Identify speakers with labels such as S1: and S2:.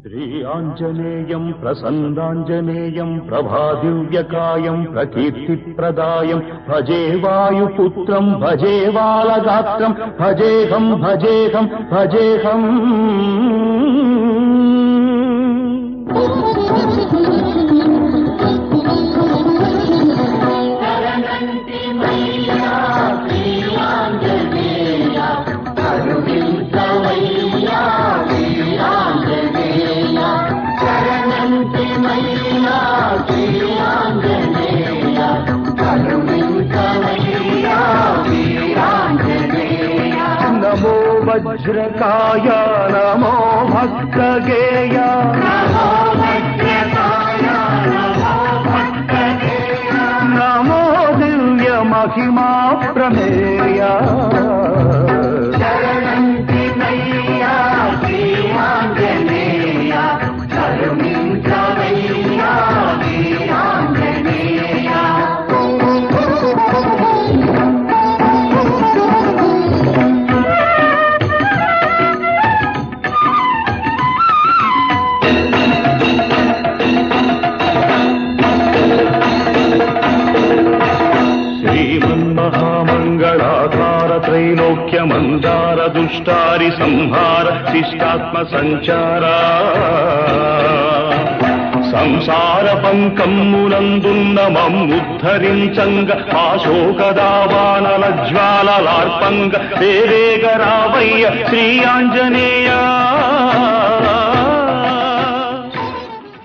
S1: శ్రీ ఆంజనేయం ప్రసన్నాంజనేయం ప్రభాదివ్యకాయం ప్రకీర్తిప్రదాయం భజే వాయుపుత్రం భజే బాలగాత్రం భజేహం భజేహం భజేహం. నమో వజ్రకాయ నమో భక్తగేయ నమో దివ్య మహిమా ప్రమేయ. శ్రీమన్మహామంగళాధార త్రైలోక్య మందార దుష్టారి సంహార శిష్టాత్మ సంచార సంసార పంకమ్మునందున్న మమ్ముద్ధరించంగ పాశోకదావానల జ్వాలలార్పంగ వేవేగరావయ్య శ్రీ ఆంజనేయ.